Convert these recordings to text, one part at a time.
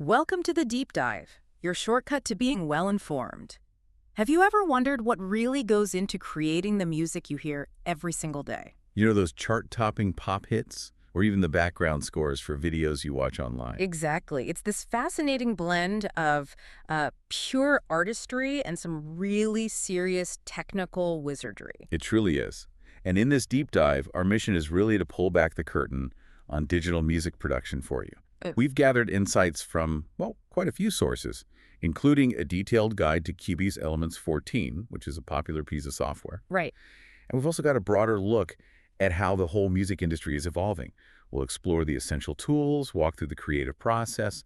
Welcome to the Deep Dive, your shortcut to being well-informed. Have you ever wondered what really goes into creating the music you hear every single day? You know those chart-topping pop hits? Or even the background scores for videos you watch online? Exactly. It's this fascinating blend of pure artistry and some really serious technical wizardry. It truly is. And in this deep dive, our mission is really to pull back the curtain on digital music production for you. We've gathered insights from, well, quite a few sources, including a detailed guide to Qb's Elements 14, which is a popular piece of software. Right. And we've also got a broader look at how the whole music industry is evolving. We'll explore the essential tools, walk through the creative process,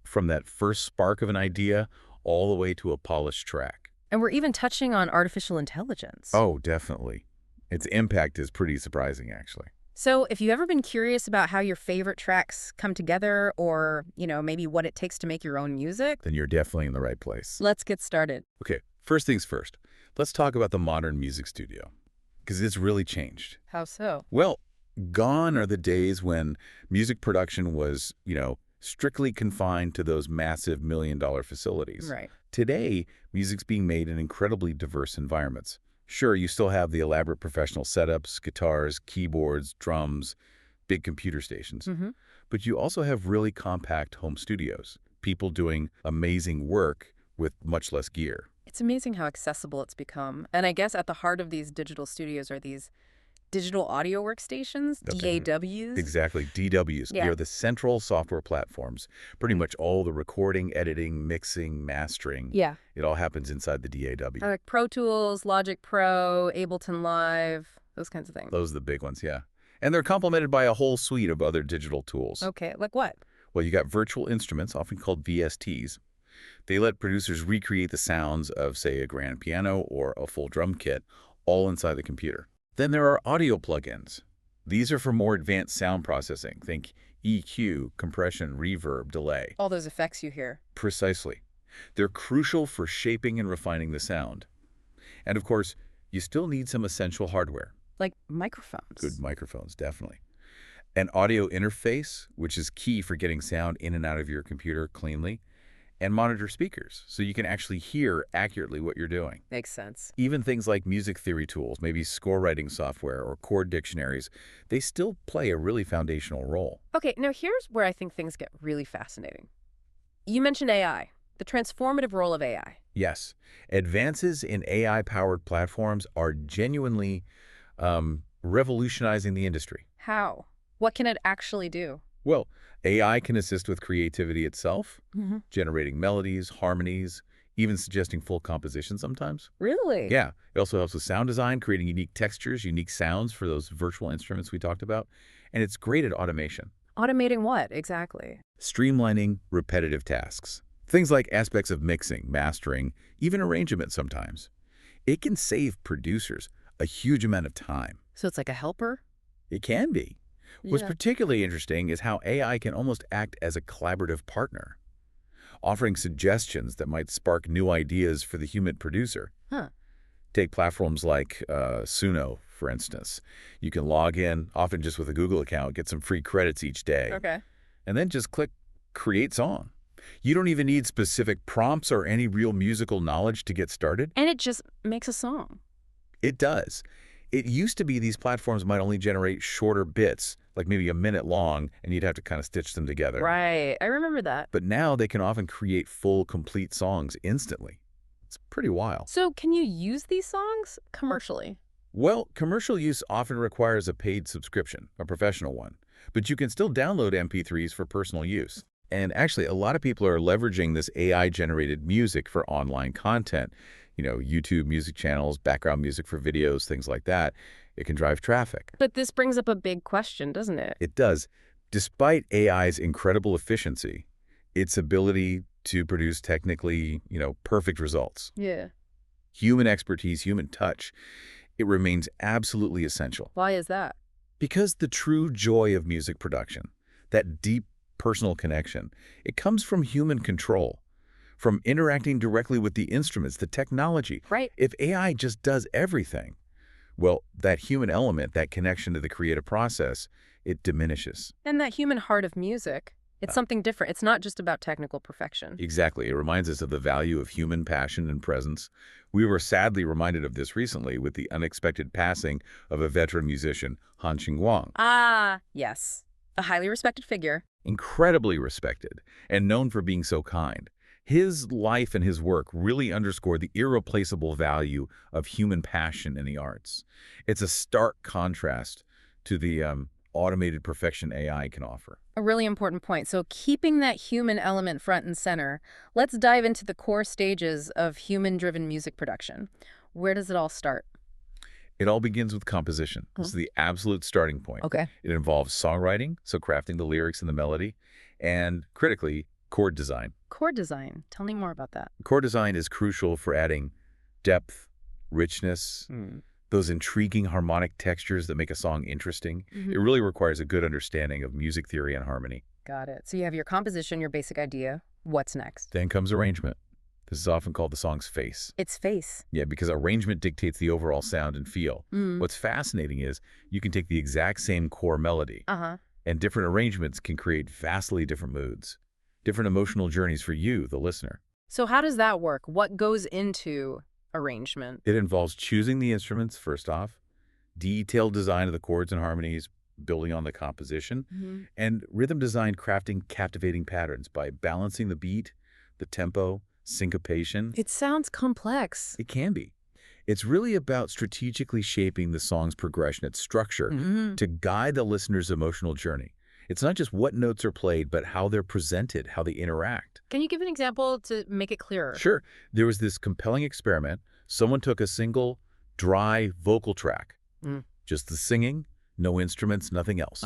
from that first spark of an idea all the way to a polished track. And we're even touching on artificial intelligence. Oh, definitely. Its impact is pretty surprising, actually. So if you've ever been curious about how your favorite tracks come together or, maybe what it takes to make your own music, Then you're definitely in the right place. let's get started. Okay, first things first. Let's talk about the modern music studio, because it's really changed. How so? Well, gone are the days when music production was, strictly confined to those massive million-dollar facilities. Right. Today, music's being made in incredibly diverse environments. Sure, you still have the elaborate professional setups, guitars, keyboards, drums, big computer stations. But you also have really compact home studios, people doing amazing work with much less gear. It's amazing how accessible it's become. And I guess at the heart of these digital studios are these digital audio workstations, DAWs. Exactly, DWs. Yeah. They are the central software platforms. Pretty much all the recording, editing, mixing, mastering, Yeah. it all happens inside the DAW. Like Pro Tools, Logic Pro, Ableton Live, those kinds of things. Those are the big ones, yeah. And they're complemented by a whole suite of other digital tools. Okay, like what? Well, you got virtual instruments, often called VSTs. They let producers recreate the sounds of, say, a grand piano or a full drum kit, all inside the computer. Then there are audio plugins. These are for more advanced sound processing. Think EQ, compression, reverb, delay. All those effects you hear. Precisely. They're crucial for shaping and refining the sound. And of course, you still need some essential hardware. Like microphones. Good microphones, definitely. An audio interface, which is key for getting sound in and out of your computer cleanly. And monitor speakers, so you can actually hear accurately what you're doing. Makes sense. Even things like music theory tools, maybe score writing software or chord dictionaries, they still play a really foundational role. Okay, now here's where I think things get really fascinating. You mentioned AI, the transformative role of AI. Yes, advances in AI-powered platforms are genuinely revolutionizing the industry. How? What can it actually do? Well, AI can assist with creativity itself, generating melodies, harmonies, even suggesting full composition sometimes. Really? Yeah, it also helps with sound design, creating unique textures, unique sounds for those virtual instruments we talked about. And it's great at automation. Automating what, exactly? Streamlining repetitive tasks. Things like aspects of mixing, mastering, even arrangement sometimes. It can save producers a huge amount of time. So it's like a helper? It can be. What's particularly interesting is how AI can almost act as a collaborative partner, offering suggestions that might spark new ideas for the human producer. Take platforms like Suno, for instance. You can log in, often just with a Google account, get some free credits each day, Okay. and then just click Create Song. You don't even need specific prompts or any real musical knowledge to get started. And it just makes a song. It does. It used to be these platforms might only generate shorter bits, like maybe a minute long, and you'd have to kind of stitch them together. Right. I remember that. But now they can often create full, complete songs instantly. It's pretty wild. So can you use these songs commercially? Well, commercial use often requires a paid subscription, a professional one, but you can still download MP3s for personal use. And actually, a lot of people are leveraging this AI-generated music for online content. YouTube music channels, background music for videos, things like that. It can drive traffic. But this brings up a big question, doesn't it? It does. Despite AI's incredible efficiency, its ability to produce technically, perfect results, Yeah. human expertise, human touch, it remains absolutely essential. Why is that? Because the true joy of music production, that deep personal connection, it comes from human control, from interacting directly with the instruments, the technology. Right. If AI just does everything, well, that human element, that connection to the creative process, it diminishes. And that human heart of music, It's something different. It's not just about technical perfection. Exactly. It reminds us of the value of human passion and presence. We were sadly reminded of this recently with the unexpected passing of a veteran musician, Han Wang. Ah, yes. A highly respected figure. Incredibly respected and known for being so kind. His life and his work really underscore the irreplaceable value of human passion in the arts. It's a stark contrast to the automated perfection AI can offer. A really important point. So keeping that human element front and center, let's dive into the core stages of human-driven music production. Where does it all start? It all begins with composition. This is the absolute starting point. Okay. It involves songwriting, so crafting the lyrics and the melody, and critically, chord design. Chord design. Tell me more about that. Chord design is crucial for adding depth, richness, those intriguing harmonic textures that make a song interesting. It really requires a good understanding of music theory and harmony. Got it. So you have your composition, your basic idea. What's next? Then comes arrangement. This is often called the song's face. Its face. Yeah, because arrangement dictates the overall sound and feel. What's fascinating is you can take the exact same core melody, and different arrangements can create vastly different moods, different emotional journeys for you, the listener. So how does that work? What goes into arrangement? It involves choosing the instruments, first off, detailed design of the chords and harmonies, building on the composition, and rhythm design, crafting captivating patterns by balancing the beat, the tempo, syncopation. It sounds complex. It can be. It's really about strategically shaping the song's progression, its structure, to guide the listener's emotional journey. It's not just what notes are played, but how they're presented, how they interact. Can you give an example to make it clearer? Sure. There was this compelling experiment. Someone took a single, dry vocal track, just the singing, no instruments, nothing else,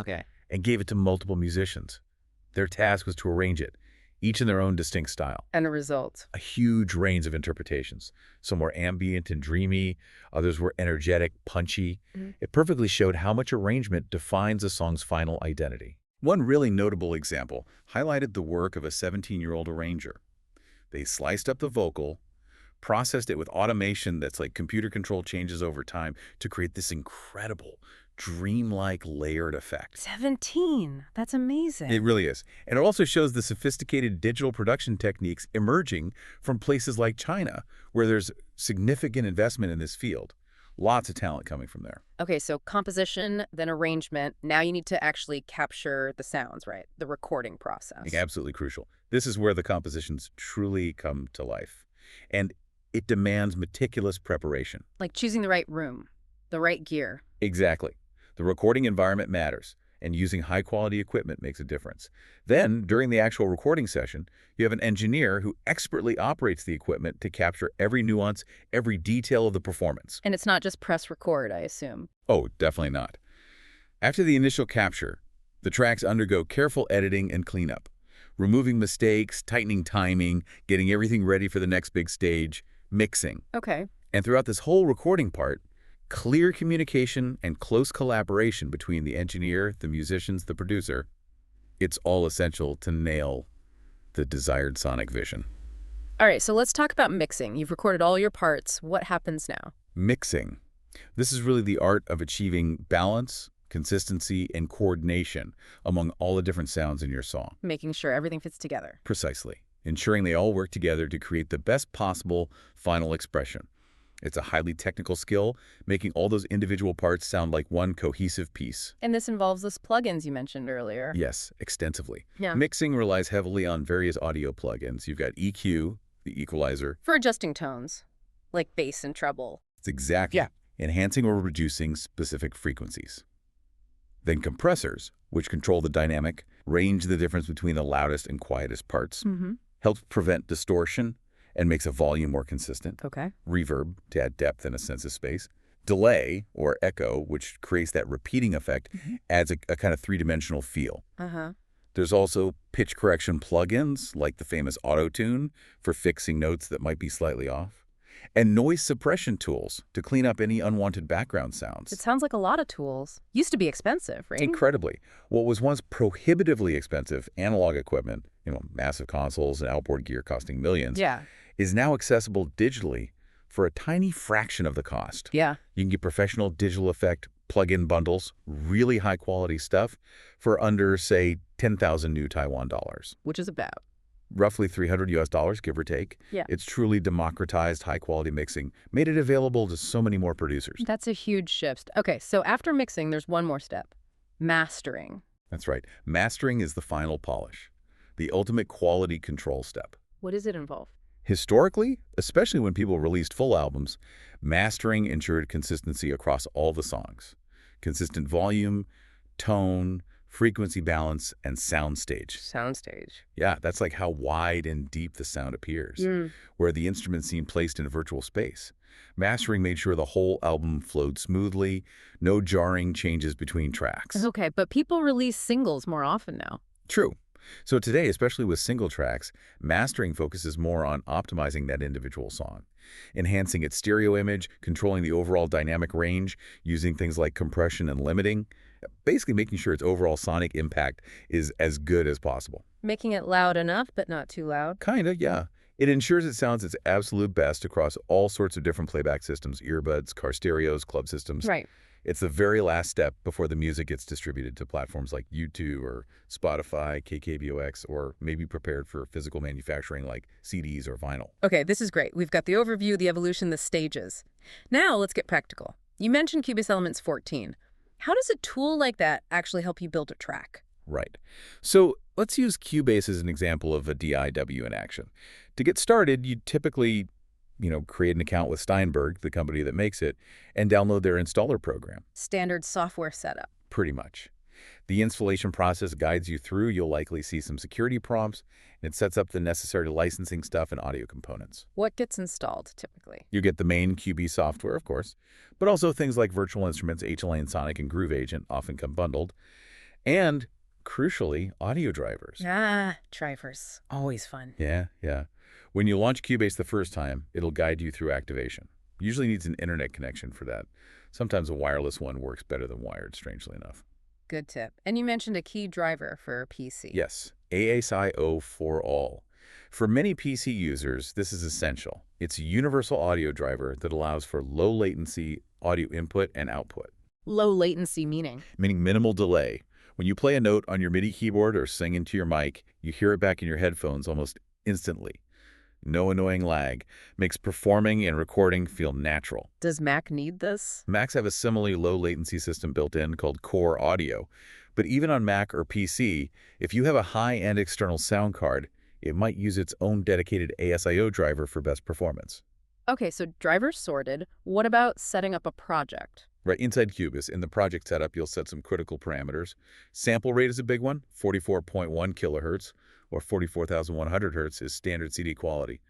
and gave it to multiple musicians. Their task was to arrange it, each in their own distinct style. And a result? A huge range of interpretations. Some were ambient and dreamy, others were energetic, punchy. It perfectly showed how much arrangement defines a song's final identity. One really notable example highlighted the work of a 17-year-old arranger. They sliced up the vocal, processed it with automation that's like computer-controlled changes over time to create this incredible, dreamlike layered effect. 17. That's amazing. It really is. And it also shows the sophisticated digital production techniques emerging from places like China, where there's significant investment in this field. Lots of talent coming from there. Okay, so composition, then arrangement. Now you need to actually capture the sounds, right? The recording process. Absolutely crucial. This is where the compositions truly come to life. And it demands meticulous preparation. Like choosing the right room, the right gear. Exactly. The recording environment matters, and using high-quality equipment makes a difference. Then, during the actual recording session, you have an engineer who expertly operates the equipment to capture every nuance, every detail of the performance. And it's not just press record, I assume. Oh, definitely not. After the initial capture, the tracks undergo careful editing and cleanup, removing mistakes, tightening timing, getting everything ready for the next big stage, mixing. Okay. And throughout this whole recording part, clear communication and close collaboration between the engineer, the musicians, the producer, it's all essential to nail the desired sonic vision. All right, so let's talk about mixing. You've recorded all your parts. What happens now? Mixing. This is really the art of achieving balance, consistency, and coordination among all the different sounds in your song. Making sure everything fits together. Precisely. Ensuring they all work together to create the best possible final expression. It's a highly technical skill, making all those individual parts sound like one cohesive piece. And this involves those plugins you mentioned earlier. Yes, extensively. Yeah. Mixing relies heavily on various audio plugins. You've got EQ, the equalizer. For adjusting tones, like bass and treble. It's exactly. Yeah. Enhancing or reducing specific frequencies. Then compressors, which control the dynamic, range the difference between the loudest and quietest parts. Helps prevent distortion and makes a volume more consistent. Okay. Reverb, to add depth and a sense of space. Delay, or echo, which creates that repeating effect, adds a kind of three-dimensional feel. There's also pitch correction plugins, like the famous Auto-Tune, for fixing notes that might be slightly off. And noise suppression tools to clean up any unwanted background sounds. It sounds like a lot of tools. Used to be expensive, right? Incredibly. What was once prohibitively expensive analog equipment, massive consoles and outboard gear costing millions, is now accessible digitally for a tiny fraction of the cost. Yeah. You can get professional digital effect plug-in bundles, really high-quality stuff, for under, say, 10,000 new Taiwan dollars. Which is about. Roughly $300, give or take. Yeah. It's truly democratized high-quality mixing, made it available to so many more producers. That's a huge shift. Okay, so after mixing, there's one more step. Mastering. That's right. Mastering is the final polish, the ultimate quality control step. What does it involve? Historically, especially when people released full albums, mastering ensured consistency across all the songs. Consistent volume, tone, frequency balance, and soundstage. Soundstage. Yeah, that's like how wide and deep the sound appears, where the instruments seem placed in a virtual space. Mastering made sure the whole album flowed smoothly, no jarring changes between tracks. Okay, but people release singles more often now. True. So today, especially with single tracks, mastering focuses more on optimizing that individual song, enhancing its stereo image, controlling the overall dynamic range, using things like compression and limiting, basically making sure its overall sonic impact is as good as possible. Making it loud enough, but not too loud. Kinda, yeah. It ensures it sounds its absolute best across all sorts of different playback systems, earbuds, car stereos, club systems. Right. It's the very last step before the music gets distributed to platforms like YouTube or Spotify, KKBOX, or maybe prepared for physical manufacturing like CDs or vinyl. Okay, this is great. We've got the overview, the evolution, the stages. Now let's get practical. You mentioned Cubase Elements 14. How does a tool like that actually help you build a track? Right. So let's use Cubase as an example of a DIW in action. To get started, you typically create an account with Steinberg, the company that makes it, and download their installer program. Standard software setup. Pretty much. The installation process guides you through. You'll likely see some security prompts, and it sets up the necessary licensing stuff and audio components. What gets installed, typically? You get the main QB software, of course, but also things like virtual instruments, HLA Sonic, and Groove Agent often come bundled. And, crucially, audio drivers. Ah, drivers. Always fun. Yeah. When you launch Cubase the first time, it'll guide you through activation. Usually needs an internet connection for that. Sometimes a wireless one works better than wired, strangely enough. Good tip. And you mentioned a key driver for PC. Yes, ASIO for all. For many PC users, this is essential. It's a universal audio driver that allows for low latency audio input and output. Low latency meaning? Meaning minimal delay. When you play a note on your MIDI keyboard or sing into your mic, you hear it back in your headphones almost instantly. No annoying lag. Makes performing and recording feel natural. Does Mac need this? Macs have a similarly low latency system built in called Core Audio. But even on Mac or PC, if you have a high-end external sound card, it might use its own dedicated ASIO driver for best performance. Okay, so drivers sorted. What about setting up a project? Right, inside Cubase, in the project setup, you'll set some critical parameters. Sample rate is a big one, 44.1 kilohertz, or 44,100 hertz is standard CD quality.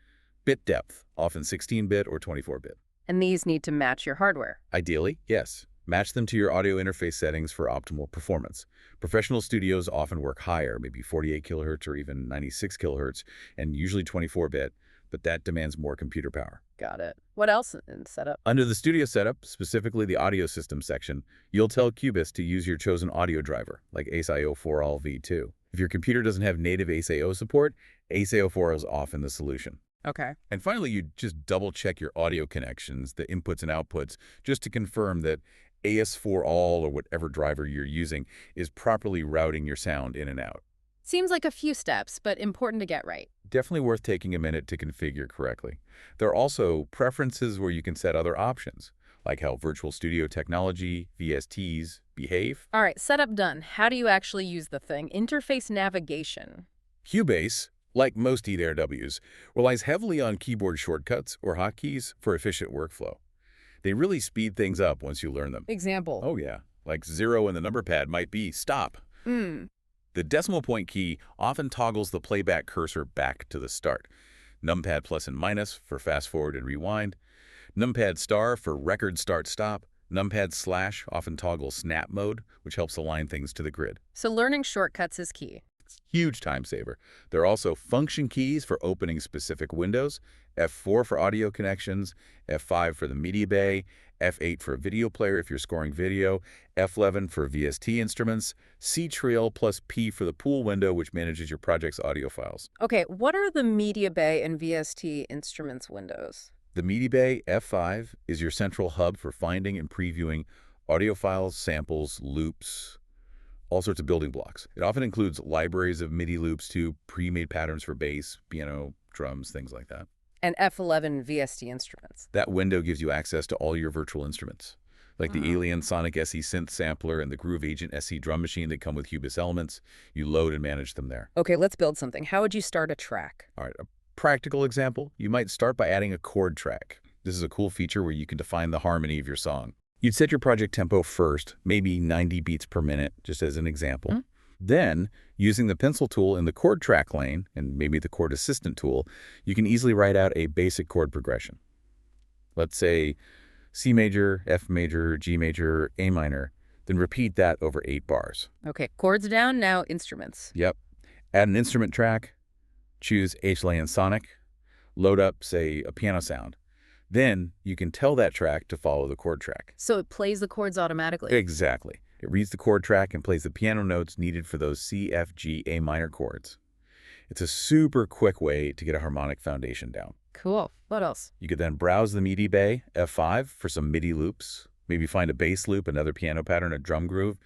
Bit depth, often 16-bit or 24-bit. And these need to match your hardware? Ideally, yes. Match them to your audio interface settings for optimal performance. Professional studios often work higher, maybe 48 kilohertz or even 96 kilohertz, and usually 24-bit, but that demands more computer power. Got it. What else in setup? Under the studio setup, specifically the audio system section, you'll tell Cubase to use your chosen audio driver, like ASIO 4All V2. If your computer doesn't have native ASIO support, ASIO 4 is often the solution. Okay. And finally, you just double-check your audio connections, the inputs and outputs, just to confirm that AS4All or whatever driver you're using is properly routing your sound in and out. Seems like a few steps, but important to get right. Definitely worth taking a minute to configure correctly. There are also preferences where you can set other options, like how Virtual Studio Technology, VSTs, behave. All right, setup done. How do you actually use the thing? Interface navigation. Cubase, like most EDRWs, relies heavily on keyboard shortcuts or hotkeys for efficient workflow. They really speed things up once you learn them. Example. Oh yeah, like 0 in the number pad might be stop. The decimal point key often toggles the playback cursor back to the start. Numpad plus and minus for fast forward and rewind. Numpad star for record start stop. Numpad slash often toggles snap mode, which helps align things to the grid. So learning shortcuts is key. It's a huge time saver. There are also function keys for opening specific windows, F4 for audio connections, F5 for the media bay, F8 for a video player if you're scoring video, F11 for VST instruments, C-Trill plus P for the pool window, which manages your project's audio files. Okay, what are the media bay and VST instruments windows? The media bay, F5, is your central hub for finding and previewing audio files, samples, loops, all sorts of building blocks. It often includes libraries of MIDI loops too, pre-made patterns for bass, piano, drums, things like that. And F11 VST instruments. That window gives you access to all your virtual instruments, like the Alien Sonic SE synth sampler and the Groove Agent SE drum machine that come with Cubase elements. You load and manage them there. Okay, let's build something. How would you start a track? All right, a practical example, you might start by adding a chord track. This is a cool feature where you can define the harmony of your song. You'd set your project tempo first, maybe 90 beats per minute, just as an example. Then, using the pencil tool in the chord track lane, and maybe the chord assistant tool, you can easily write out a basic chord progression. Let's say C major, F major, G major, A minor, then repeat that over 8 bars. Okay, chords down, now instruments. Yep. Add an instrument track, choose Alien Sonic, load up, say, a piano sound. Then you can tell that track to follow the chord track. So it plays the chords automatically? Exactly. It reads the chord track and plays the piano notes needed for those C, F, G, A minor chords. It's a super quick way to get a harmonic foundation down. Cool. What else? You could then browse the MIDI bay, F5, for some MIDI loops. Maybe find a bass loop, another piano pattern, a drum groove,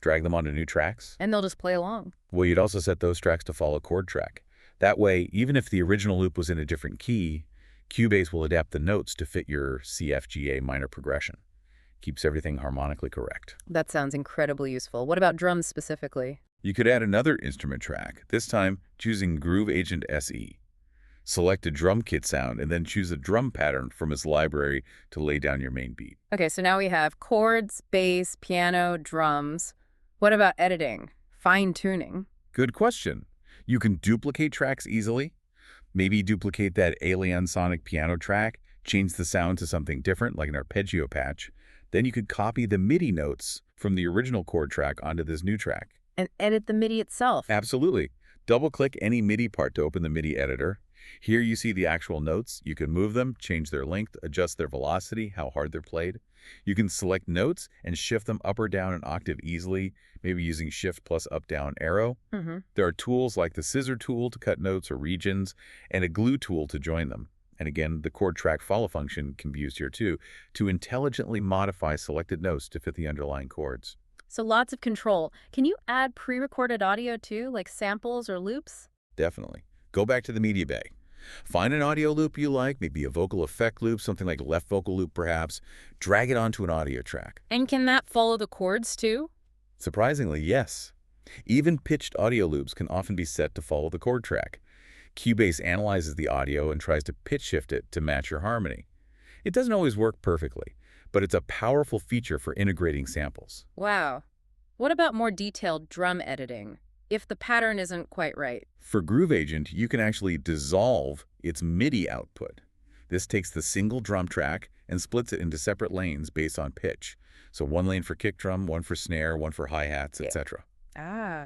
drag them onto new tracks. And they'll just play along. Well, you'd also set those tracks to follow chord track. That way, even if the original loop was in a different key, Cubase will adapt the notes to fit your C, F, G, A minor progression. Keeps everything harmonically correct. That sounds incredibly useful. What about drums specifically? You could add another instrument track, this time choosing Groove Agent SE. Select a drum kit sound and then choose a drum pattern from its library to lay down your main beat. Okay, so now we have chords, bass, piano, drums. What about editing? Fine-tuning? Good question. You can duplicate tracks easily. Maybe duplicate that Alien Sonic piano track, change the sound to something different, like an arpeggio patch. Then you could copy the MIDI notes from the original chord track onto this new track. And edit the MIDI itself? Absolutely. Double-click any MIDI part to open the MIDI editor. Here you see the actual notes. You can move them, change their length, adjust their velocity, how hard they're played. You can select notes and shift them up or down an octave easily, maybe using Shift plus up-down arrow. There are tools like the scissor tool to cut notes or regions, and a glue tool to join them. And again, the chord track follow function can be used here too, to intelligently modify selected notes to fit the underlying chords. So lots of control. Can you add pre-recorded audio too, like samples or loops? Definitely. Go back to the media bay. Find an audio loop you like, maybe a vocal effect loop, something like left vocal loop perhaps. Drag it onto an audio track. And can that follow the chords too? Surprisingly, yes. Even pitched audio loops can often be set to follow the chord track. Cubase analyzes the audio and tries to pitch shift it to match your harmony. It doesn't always work perfectly, but it's a powerful feature for integrating samples. Wow. What about more detailed drum editing, if the pattern isn't quite right? For Groove Agent, you can actually dissolve its MIDI output. This takes the single drum track and splits it into separate lanes based on pitch. So one lane for kick drum, one for snare, one for hi-hats, etc.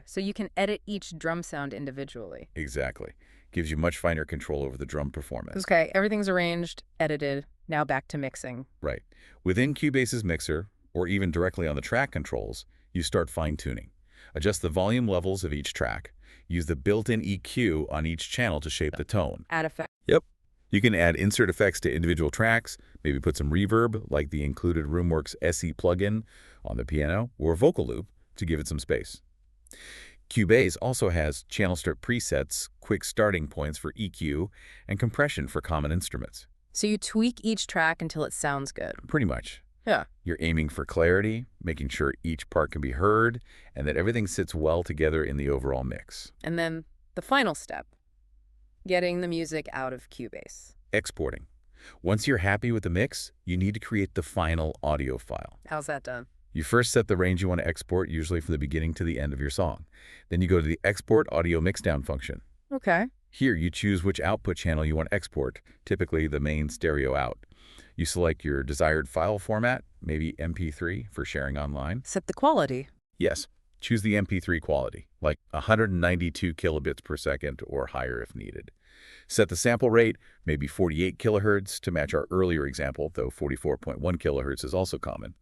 So you can edit each drum sound individually. Exactly. Gives you much finer control over the drum performance. Okay, everything's arranged, edited, now back to mixing. Right. Within Cubase's mixer, or even directly on the track controls, you start fine-tuning. Adjust the volume levels of each track. Use the built-in EQ on each channel to shape the tone. Add effect. Yep. You can add insert effects to individual tracks, maybe put some reverb, like the included RoomWorks SE plugin on the piano, or a vocal loop to give it some space. Cubase also has channel strip presets, quick starting points for EQ, and compression for common instruments. So you tweak each track until it sounds good. Pretty much. Yeah. You're aiming for clarity, making sure each part can be heard, and that everything sits well together in the overall mix. And then the final step, getting the music out of Cubase. Exporting. Once you're happy with the mix, you need to create the final audio file. How's that done? You first set the range you want to export, usually from the beginning to the end of your song. Then you go to the Export Audio Mixdown function. Okay. Here, you choose which output channel you want to export, typically the main stereo out. You select your desired file format, maybe MP3 for sharing online. Set the quality. Yes, choose the MP3 quality, like 192 kilobits per second or higher if needed. Set the sample rate, maybe 48 kilohertz to match our earlier example, though 44.1 kilohertz is also common.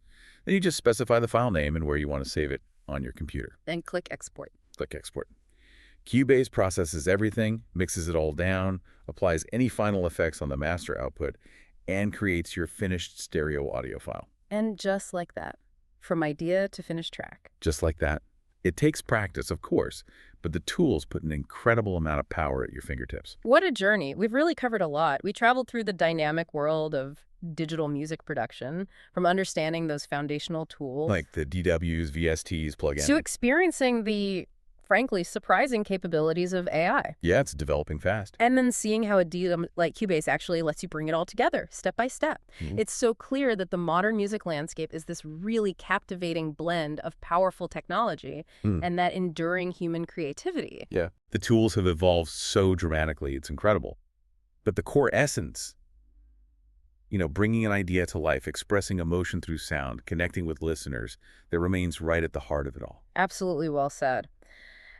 Then you just specify the file name and where you want to save it on your computer. Then click Export. Click Export. Cubase processes everything, mixes it all down, applies any final effects on the master output, and creates your finished stereo audio file. And just like that, from idea to finished track. Just like that, It takes practice, of course, but the tools put an incredible amount of power at your fingertips. What a journey. We've really covered a lot. We traveled through the dynamic world of digital music production, from understanding those foundational tools Like the DWs, VSTs, plugin. to experiencing the, frankly, surprising capabilities of AI. Yeah, it's developing fast. And then seeing how a DWM like Cubase actually lets you bring it all together, step by step. It's so clear that the modern music landscape is this really captivating blend of powerful technology and that enduring human creativity. Yeah. The tools have evolved so dramatically, it's incredible. But the core essence, bringing an idea to life, expressing emotion through sound, connecting with listeners, that remains right at the heart of it all. Absolutely well said.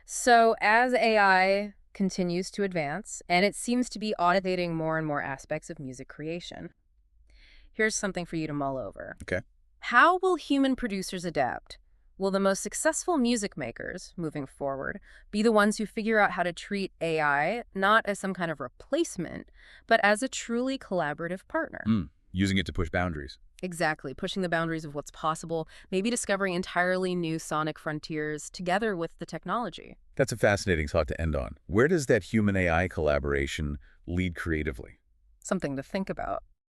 So as AI continues to advance, and it seems to be automating more and more aspects of music creation, here's something for you to mull over. Okay. How will human producers adapt? Will the most successful music makers, moving forward, be the ones who figure out how to treat AI not as some kind of replacement, but as a truly collaborative partner? Using it to push boundaries. Exactly, pushing the boundaries of what's possible, maybe discovering entirely new sonic frontiers together with the technology. That's a fascinating thought to end on. Where does that human-AI collaboration lead creatively? Something to think about.